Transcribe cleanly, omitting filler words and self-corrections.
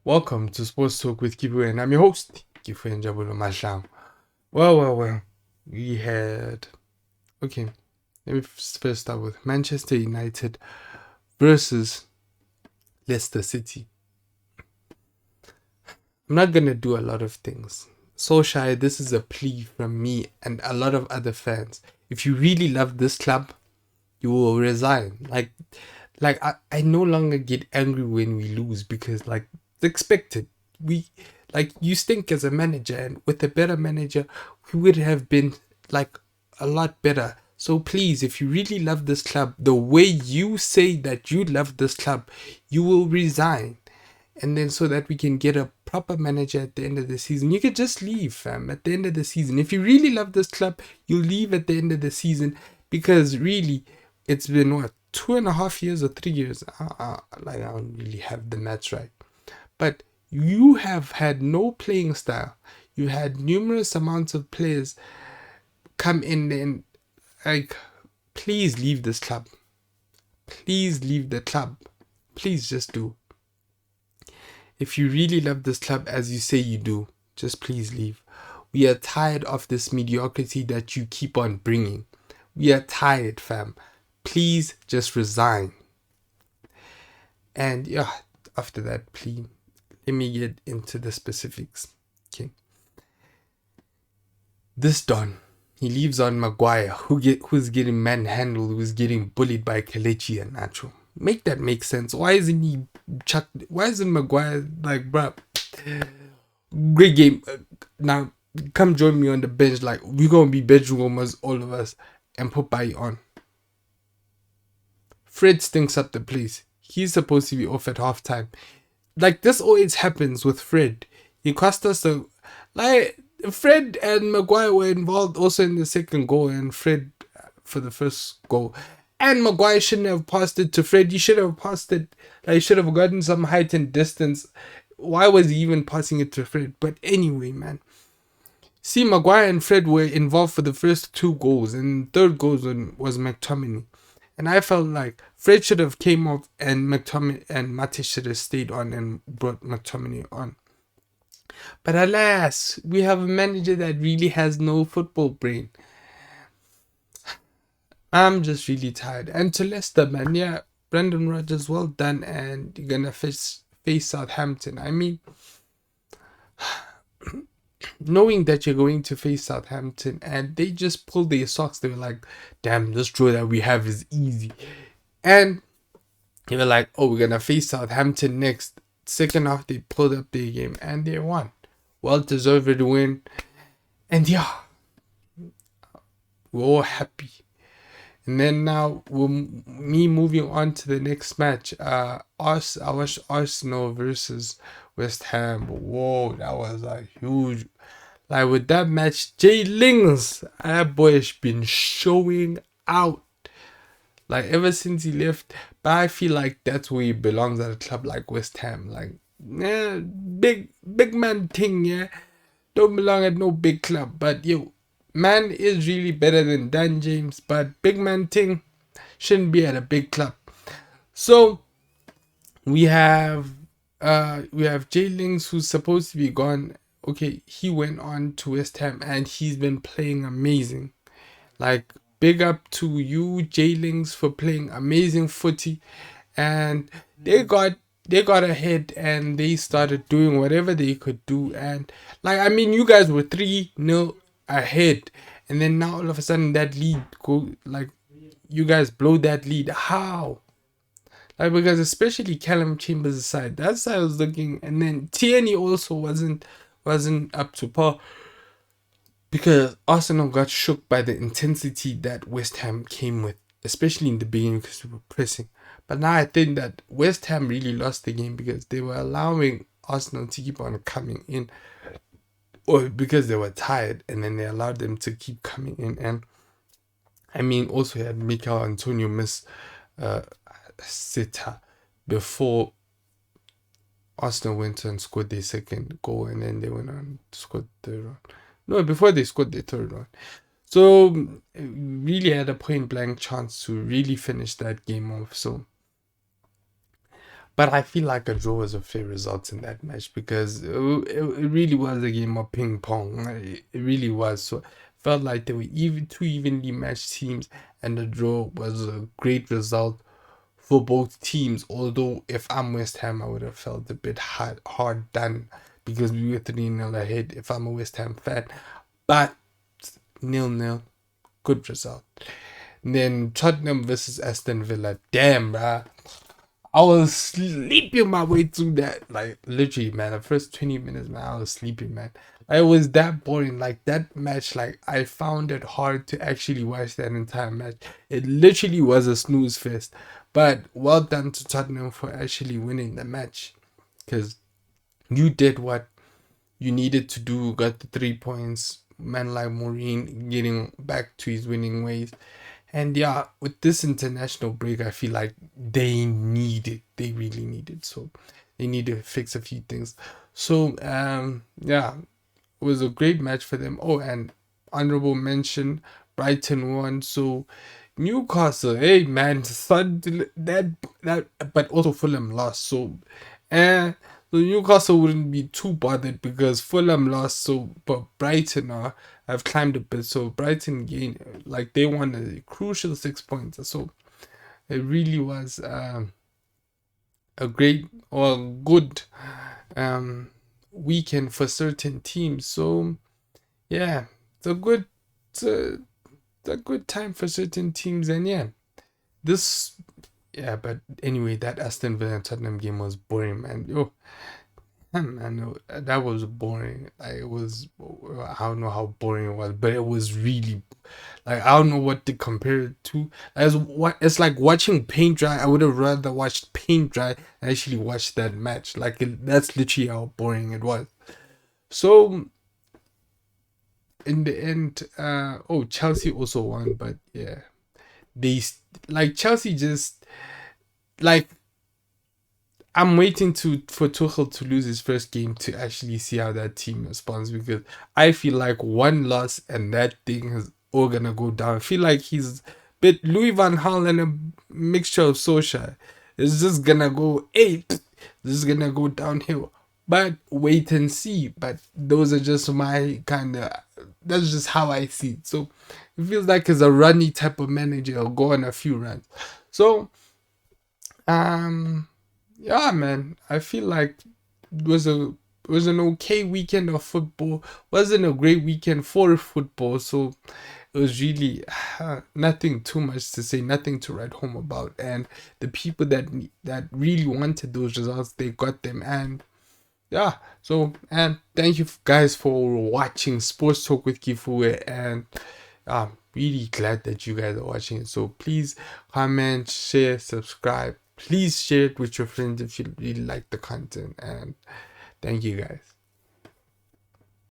Welcome to Sports Talk with Kipu, and I'm your host, Kipu Njabulo Masham. Well. We had. Okay, let me first start with Manchester United versus Leicester City. I'm not gonna do a lot of things. Solskjaer, this is a plea from me and a lot of other fans. If you really love this club, you will resign. I no longer get angry when we lose because it's expected. You stink as a manager, and with a better manager we would have been a lot better. So please, if you really love this club the way you say that you love this club, you will resign, and then so that we can get a proper manager at the end of the season. You could just leave, fam, at the end of the season. If you really love this club, you'll leave at the end of the season, because really it's been what, 2.5 years or 3 years, I don't really have the maths right, but you have had no playing style. You had numerous amounts of players come in and please leave this club. Please leave the club. Please just do. If you really love this club as you say you do, just please leave. We are tired of this mediocrity that you keep on bringing. We are tired, fam. Please just resign. And yeah, after that, please, let me get into the specifics. Okay. This Don, he leaves on Maguire, who's getting manhandled, who's getting bullied by Kelechi and Nacho. Make that make sense. Why isn't Maguire bruh, great game. Now come join me on the bench. We're gonna be bench warmers, all of us, and put Bayi on. Fred stinks up the place. He's supposed to be off at halftime. This always happens with Fred. He cost us Fred and Maguire were involved also in the second goal, and Fred for the first goal. And Maguire shouldn't have passed it to Fred. He should have passed it. He should have gotten some height and distance. Why was he even passing it to Fred? But anyway, man. See, Maguire and Fred were involved for the first two goals, and the third goal was McTominay. And I felt like Fred should have came off, and McTominay and Mate should have stayed on and brought McTominay on. But alas, we have a manager that really has no football brain. I'm just really tired. And to Leicester, man, yeah, Brendan Rodgers, well done, and you're gonna face Southampton. I mean, knowing that you're going to face Southampton and they just pulled their socks, they were like, damn, this draw that we have is easy. And they were like, oh, we're gonna face Southampton next. Second half, they pulled up their game and they won. Well deserved win. And yeah, we're all happy. And then now, me moving on to the next match. I watched Arsenal versus West Ham. Whoa, that was a huge. With that match, Jay Lings, that boy has been showing out. Ever since he left, but I feel like that's where he belongs at a club like West Ham. Big man thing, yeah. Don't belong at no big club, but yo, man is really better than Dan James, but big man thing shouldn't be at a big club. So we have Jay Lings, who's supposed to be gone. Okay, he went on to West Ham and he's been playing amazing. Big up to you, Jay Lings, for playing amazing footy. And they got ahead and they started doing whatever they could do. And you guys were 3-0 ahead, and then now all of a sudden that lead you guys blow that lead. How? Because especially Callum Chambers' side, that side was looking, and then Tierney also wasn't up to par, because Arsenal got shook by the intensity that West Ham came with, especially in the beginning because we were pressing. But now I think that West Ham really lost the game because they were allowing Arsenal to keep on coming in, or because they were tired, and then they allowed them to keep coming in. And also had Mikel Antonio miss sitter before Arsenal went and scored their second goal, and then they went on to score the third one. No, before they scored the third one. So really had a point blank chance to really finish that game off. So, But I feel like a draw was a fair result in that match because it really was a game of ping pong. It really was. So felt like they were even two evenly matched teams, and the draw was a great result for both teams. Although if I'm West Ham, I would have felt a bit hard done because we were 3-0 ahead. If I'm a West Ham fan, but 0-0, good result. And then Tottenham versus Aston Villa. Damn, bruh. I was sleeping my way through that. Like, literally, man, the first 20 minutes, man, I was sleeping, man. It was that boring. Like, that match, like, I found it hard to actually watch that entire match. It literally was a snooze fest. But well done to Tottenham for actually winning the match. Because you did what you needed to do, got the 3 points. Man like Maureen getting back to his winning ways. And yeah, with this international break, I feel like they need it. They really need it. So they need to fix a few things. So yeah, it was a great match for them. Oh, and honorable mention, Brighton won. So Newcastle, hey man, that but also Fulham lost. So Newcastle wouldn't be too bothered because Fulham lost. So but Brighton have climbed a bit. So Brighton gained, like they won a crucial 6 points. So it really was a great or good um weekend for certain teams. So yeah, it's a good it's a, it's a good time for certain teams. And yeah, this yeah, but anyway, that Aston Villa and Tottenham game was boring, man. Yo, man, no, that was boring. Like it was, I don't know how boring it was, but it was really like I don't know what to compare it to. As what it's like watching paint dry. I would have rather watched paint dry and actually watched that match. Like that's literally how boring it was. So in the end, oh, Chelsea also won, but yeah, they like Chelsea just like I'm waiting for Tuchel to lose his first game to actually see how that team responds because I feel like one loss and that thing is all gonna go down. I feel like he's bit Louis Van Gaal and a mixture of Solskjaer. It's just gonna go eight. This is gonna go downhill. But wait and see. But those are just my kind of. That's just how I see it. So it feels like he's a runny type of manager. He'll go on a few runs. So um yeah, man, I feel like it was an okay weekend of football. Wasn't a great weekend for football, so it was really nothing too much to say, nothing to write home about. And the people that really wanted those results, they got them. And yeah, so and thank you guys for watching Sports Talk with Kifue, and I'm really glad that you guys are watching it. So please comment, share, subscribe. Please share it with your friends if you really like the content. And thank you guys.